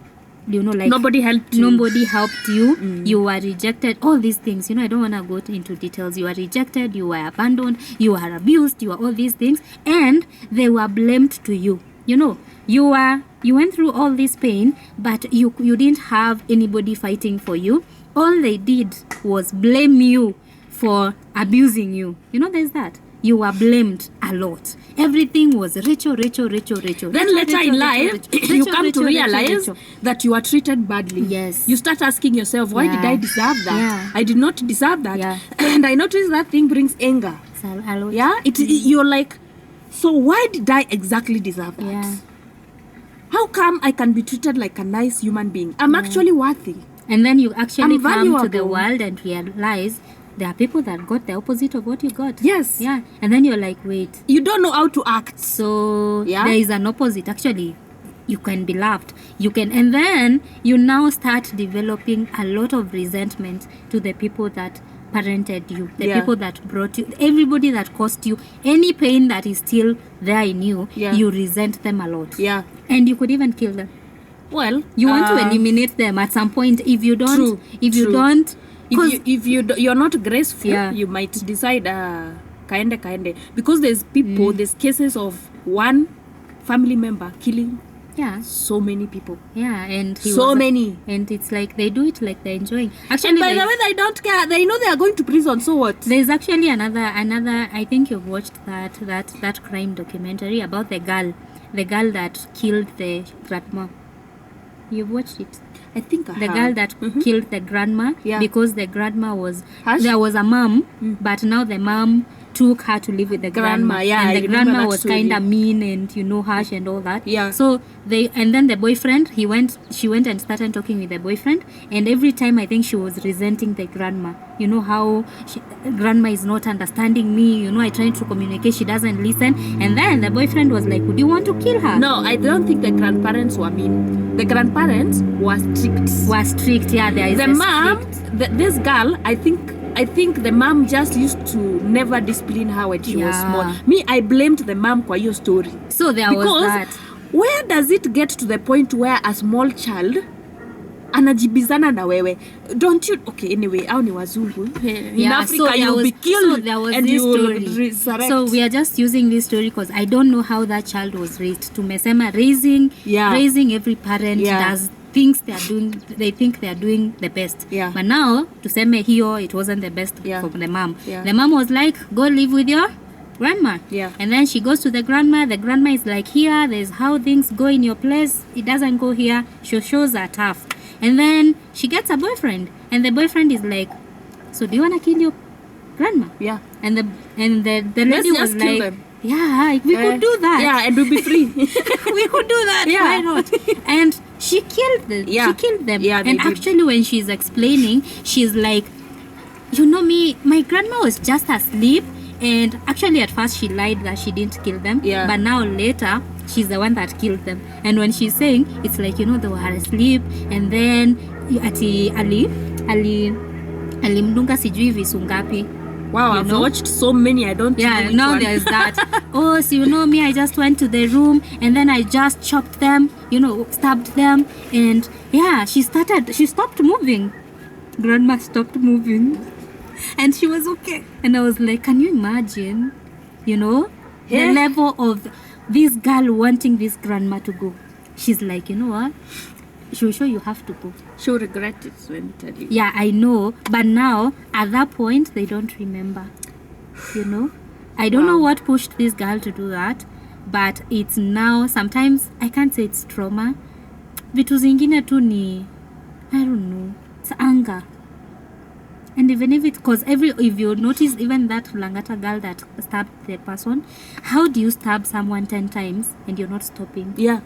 you know, like Nobody helped you. Nobody helped you. You were rejected. All these things, you know, I don't want to go into details. You were rejected, you were abandoned, you were abused, you were all these things, and they were blamed to you. You know, you went through all this pain, but you didn't have anybody fighting for you. All they did was blame you for abusing you. You know, there's that. You were blamed a lot. Everything was Rachel. Then later in life, you come to realize that you are treated badly. Yes. You start asking yourself, why did Yeah. I deserve that? Yeah. I did not deserve that. Yeah. And I noticed that thing brings anger. So, a lot. Yeah? You're like, so why did I exactly deserve that? Yeah. How come I can be treated like a nice human being? I'm actually worthy. And then you actually I'm come to the valuable. world and realize there are people that got the opposite of what you got. Yes. Yeah. And then you're like, wait. You don't know how to act. So Yeah. there is an opposite. Actually, you can be loved. You can, and then you now start developing a lot of resentment to the people that parented you, the Yeah. people that brought you, everybody that caused you any pain that is still there in you. Yeah. You resent them a lot. Yeah. And you could even kill them. Well, You want to eliminate them at some point. If you don't, True, if you true. don't, 'cause- if you're not graceful, Yeah. you might decide kaende, because there's people, there's cases of one family member killing yeah, so many people. yeah, and he So was many. and it's like they do it like they're enjoying. And Actually, by the way, they don't care. They know they are going to prison. So what? there's actually another. I think you've watched that crime documentary about the girl that killed the grandma. You've watched it. I think I The have. girl that killed the grandma Yeah. because the grandma was Hush. there was a mom, but now the mom took her to live with the grandma. Yeah, and I the remember grandma that was story. kind of mean and harsh and all that. Yeah. So and then the boyfriend, she went and started talking with the boyfriend, and every time I think she was resenting the grandma. How grandma is not understanding me. I tried to communicate, she doesn't listen. And then the boyfriend was like, would you want to kill her? No, I don't think the grandparents were mean. The grandparents were strict. Yeah, there is the mom, this girl, I think the mom just used to never discipline her when she was small. Me, I blamed the mom kwa your story. So there was that. Where does it get to the point where a small child anajibizana na wewe? Don't you? Okay, anyway, au ni wazungu. In Africa, you'll be killed. So there was and this you will story. resurrect. So we are just using this story because I don't know how that child was raised. Tumesema raising every parent does things they think they are doing the best. Yeah. But now tuseme hiyo, it wasn't the best for the mom. Yeah. The mom was like, go live with your grandma. Yeah. And then she goes to the grandma. The grandma is like, here, there's how things go in your place. It doesn't go here. Shows are tough. And then she gets a boyfriend, and the boyfriend is like, so do you want to kill your grandma? Yeah. And the lady was like, them. Yeah, we could do that. Yeah, and we'll be free. We could do that. Yeah. Why not? And she killed them. Yeah. She killed them. Yeah, and actually when she's explaining, she's like, me, my grandma was just asleep. And actually at first she lied that she didn't kill them. Yeah. But now later, she's the one that killed them. And when she's saying, it's like, they were asleep. And then, ati alimdunga sijui visu ngapi. Wow, I've watched so many, I don't know which now one. there's that. Oh, so me, I just went to the room and then I just chopped them, stabbed them. And yeah, she stopped moving. Grandma stopped moving. And she was okay. And I was like, can you imagine, the level of this girl wanting this grandma to go. She's like, you know what? She'll show you have to go. She'll regret it, let me tell you. Yeah, I know. But now, at that point, they don't remember. I don't know what pushed this girl to do that. But it's now, sometimes, I can't say it's trauma. Vitu zingine tu ni, I don't know. It's anger. And even if because if you notice, even that Langata girl that stabbed the person, how do you stab someone 10 times and you're not stopping? Yeah.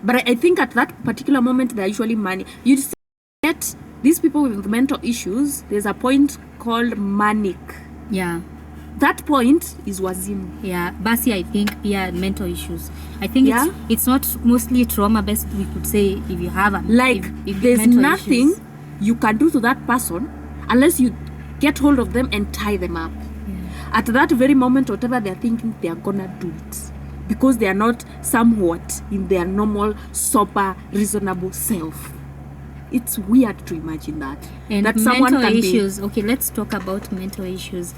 But I think at that particular moment, they're usually you get these people with mental issues, there's a point called manic. Yeah. That point is wazimu. Yeah. Basi, I think, mental issues. I think it's not mostly trauma based, we could say, if you have if there's nothing you can do to that person unless you get hold of them and tie them up. Yeah. At that very moment, whatever they're thinking, they're gonna do it. Because they are not somewhat in their normal, sober, reasonable self. It's weird to imagine that. And that someone mental can issues. Okay, let's talk about mental issues.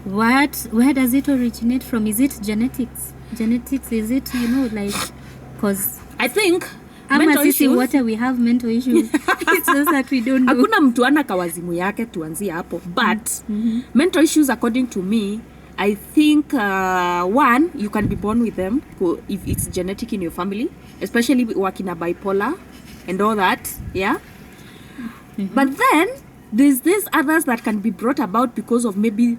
Where does it originate from? Is it genetics? Is it, because I think mental issues. Water, we have mental issues. It's just that we don't know. Hakuna mtu ana kawazimu yake tuanzie hapo. But mental issues, according to me, I think one, you can be born with them if it's genetic in your family, especially wakina bipolar and all that, yeah. But then there's others that can be brought about because of maybe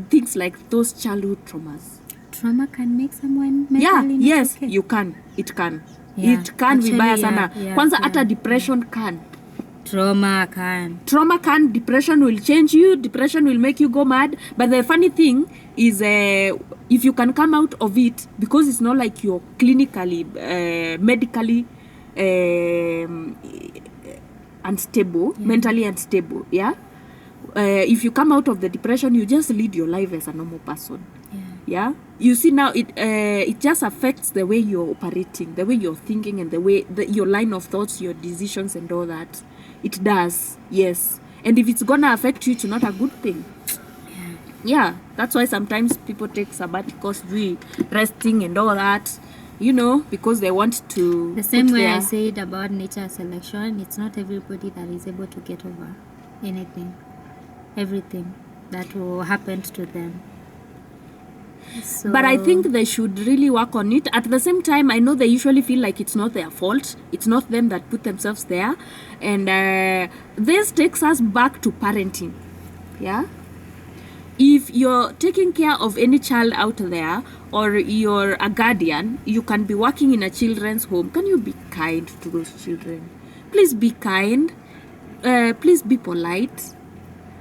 things like those childhood traumas. Trauma can make someone mentally yes, okay. You can. It can. Yeah, it can be vibaya sana. Kwanza hata depression can. Trauma can. Depression will change you. Depression will make you go mad. But the funny thing is, if you can come out of it, because it's not like you're clinically, medically unstable, mentally unstable, yeah? If you come out of the depression, you just lead your life as a normal person. Yeah. You see now, it just affects the way you're operating, the way you're thinking, and the way your line of thoughts, your decisions, and all that. It does, yes. And if it's gonna affect you, it's not a good thing. Yeah. That's why sometimes people take sabbaticals, resting and all that, because they want to. The same way I said about nature selection, it's not everybody that is able to get over everything that will happen to them. So, but I think they should really work on it. At the same time, I know they usually feel like it's not their fault. It's not them that put themselves there. And this takes us back to parenting. Yeah? if you're taking care of any child out there, or you're a guardian, you can be working in a children's home. Can you be kind to those children? Please be kind. Please be polite.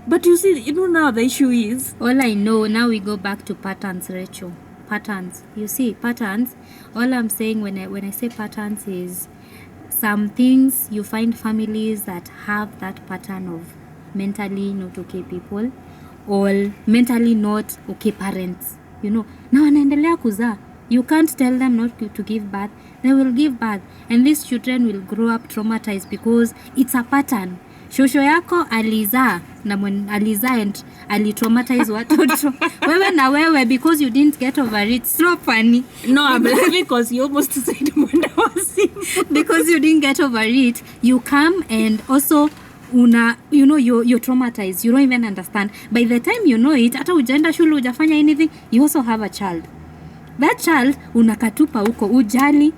But you see, now the issue is... All I know, now we go back to patterns, Rachel. Patterns. You see, patterns. All I'm saying when I say patterns is some things you find families that have that pattern of mentally not okay people or mentally not okay parents. Now wanaendelea kuzaa. You can't tell them not to give birth. They will give birth. And these children will grow up traumatized because it's a pattern. Shosho yako alizaa na alizaa and alitraumatize watoto. Wewe na wewe because you didn't get over it. It's so funny. No, I'm laughing because you almost said mwenda wazimu. Because you didn't get over it, you come and also you're traumatized. You don't even understand. By the time you know it, hata ujaenda shule ujafanya anything, you also have a child. That child unakatupa huko ujali.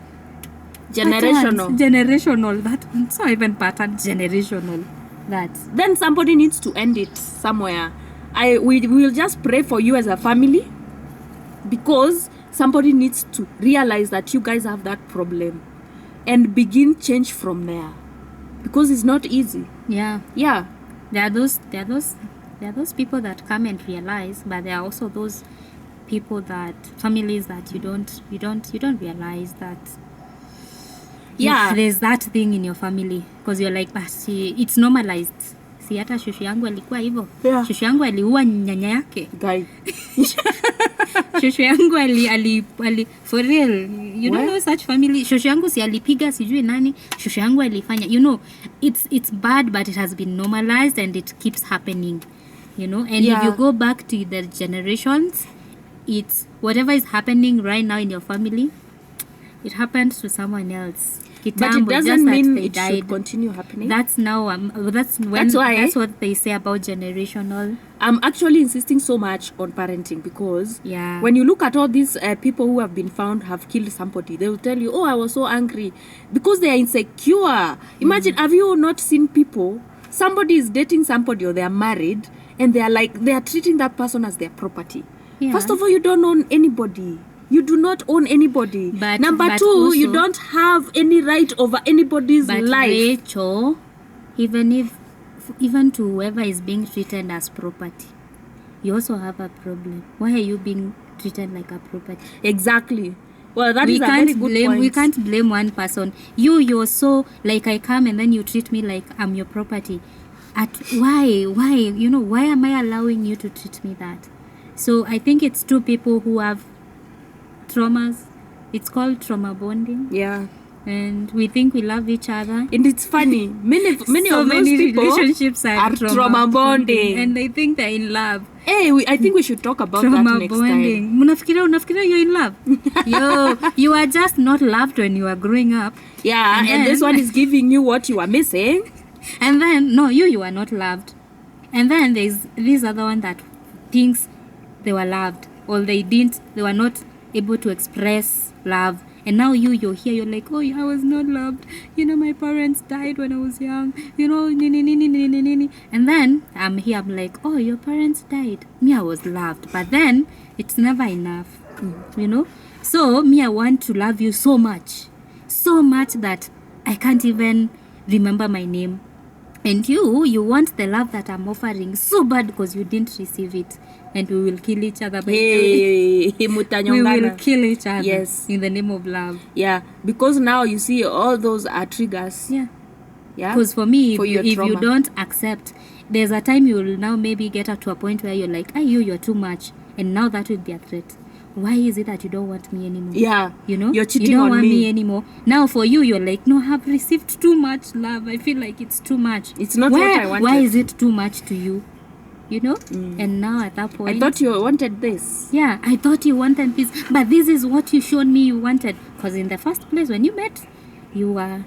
Generational. It's not even pattern. Generational. Then somebody needs to end it somewhere. We will just pray for you as a family, because somebody needs to realize that you guys have that problem and begin change from there, because it's not easy. Yeah. There are those people that come and realize, but there are also those families that you don't realize that. Yeah, there's that thing in your family, because you're like, but it's normalized. Si hata shushu yangu alikuwa hivyo. Yeah. Shushu yangu aliua nyanya yake. Guy. Shushu yangu ali for real. You don't know such family. Shushu yangu si alipiga sijui nani. Shushu yangu alifanya. It's bad, but it has been normalized and it keeps happening. And if you go back to the generations, it's whatever is happening right now in your family, it happened to someone else. But it doesn't mean it should continue happening. That's what they say about generational. I'm actually insisting so much on parenting, because when you look at all these people who have been found have killed somebody, they will tell you, oh, I was so angry, because they are insecure. Imagine, have you not seen people, somebody is dating somebody or they are married and they are treating that person as their property. First of all, you don't own anybody. You do not own anybody. Number two, also, you don't have any right over anybody's life. Rachel, even to whoever is being treated as property, you also have a problem. Why are you being treated like a property? Exactly. Well, that is a very good point. We can't blame one person. You're so, like, I come and then you treat me like I'm your property. Why? Why am I allowing you to treat me that? So I think it's two people who have traumas. It's called trauma bonding. Yeah. And we think we love each other. And it's funny. Many of those people relationships are trauma bonding. And they think they're in love. Hey, I think we should talk about that next time. Unafikiria you're in love. You are just not loved when you are growing up. Yeah, and this one is giving you what you are missing. And then, no, you are not loved. And then there's this other one that thinks they were loved, or they were not able to express love, and now you're here, you're like, oh, I was not loved, my parents died when I was young, and then I'm here, I'm like, oh, your parents died, me, I was loved, but then it's never enough. So me, I want to love you so much that I can't even remember my name. And you want the love that I'm offering so bad because you didn't receive it. And we will kill each other. We will kill each other. Yes. In the name of love. Yeah. Because now you see all those are triggers. Yeah. Yeah. Because for me, if you don't accept, there's a time you will now maybe get up to a point where you're like, you're too much. And now that will be a threat. Why is it that you don't want me anymore? Yeah. You're cheating you don't on want me anymore. Now for you're like, no, I've received too much love. I feel like it's too much. It's not what I wanted. Why is it too much to you? And now at that point, I thought you wanted this. Yeah, I thought you wanted this, but this is what you showed me you wanted. Because in the first place, when you met, you were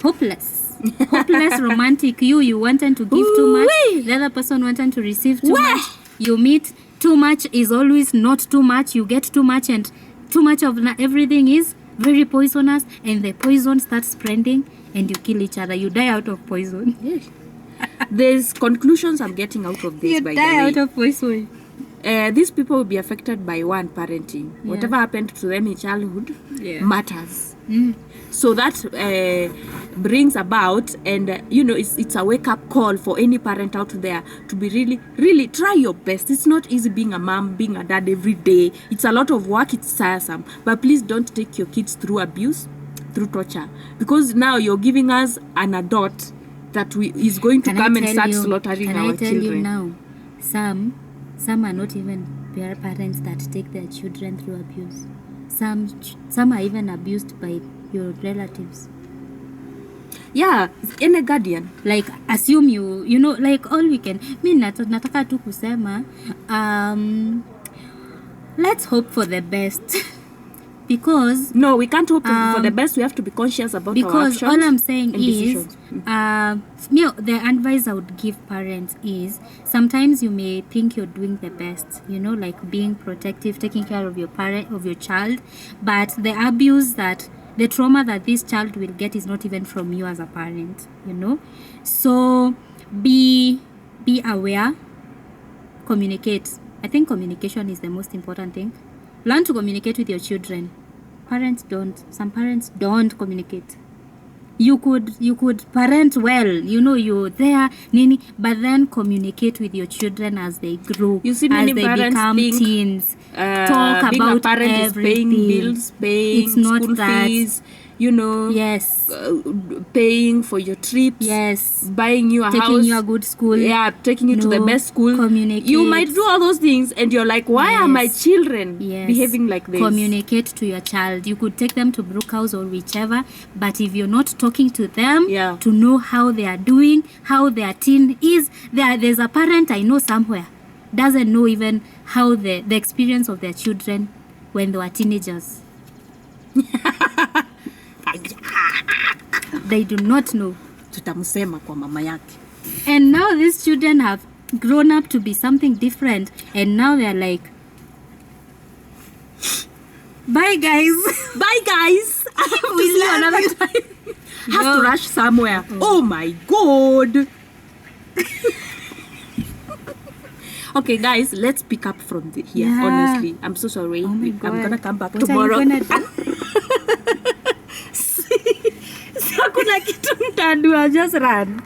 hopeless, romantic. You wanted to give too much. The other person wanted to receive too much. You meet. Too much is always not too much. You get too much, and too much of everything is very poisonous, and the poison starts spreading, and you kill each other. You die out of poison. Yes. There's conclusions I'm getting out of this. You die out of poison. these people will be affected by one parenting. Whatever happened to them in childhood matters. So that brings about, and you know, it's a wake-up call for any parent out there to be really try your best. It's not easy being a mom, being a dad every day. It's a lot of work, it's tiresome, but please don't take your kids through abuse, through torture, because now you're giving us an adult that is going to come and start slaughtering our children. Can I tell you now, some are not even parents that take their children through abuse. Some are even abused by your relatives. Yeah, any guardian. Like, assume you know, like, all we can, nataka tu kusema, let's hope for the best. Because no, we can't hope for the best. We have to be conscious about our actions. Because all I'm saying is, the advice I would give parents is, sometimes you may think you're doing the best, you know, like being protective, taking care of your child, but the abuse the trauma that this child will get is not even from you as a parent, you know. So be aware, communicate. I think communication is the most important thing. Learn to communicate with your children. Some parents don't communicate. You could parent well, you know, you're there, nini, but then communicate with your children as they grow, you see, many as they parents become teens. Talk being about a parent everything. Is paying bills, paying it's not school that. fees, you know. Yes. Paying for your trips. Yes. Buying you a house. Taking you a good school. Yeah, taking you to the best school. Communicate. You might do all those things and you're like, why are my children behaving like this? Communicate to your child. You could take them to Brookhouse or whichever, but if you're not talking to them to know how they are doing, how their teen is, there's a parent I know somewhere doesn't know even how the experience of their children when they were teenagers. They do not know. Tutamsema kwa mama yake. And now these children have grown up to be something different, and now they're like, bye guys. Bye guys. We'll see you another time. Have to rush somewhere. Oh my god. Okay guys, let's pick up from here. Honestly, I'm so sorry. Oh my God. I'm gonna come back What tomorrow. Are you gonna do? Hakuna kitu mtandua, just run.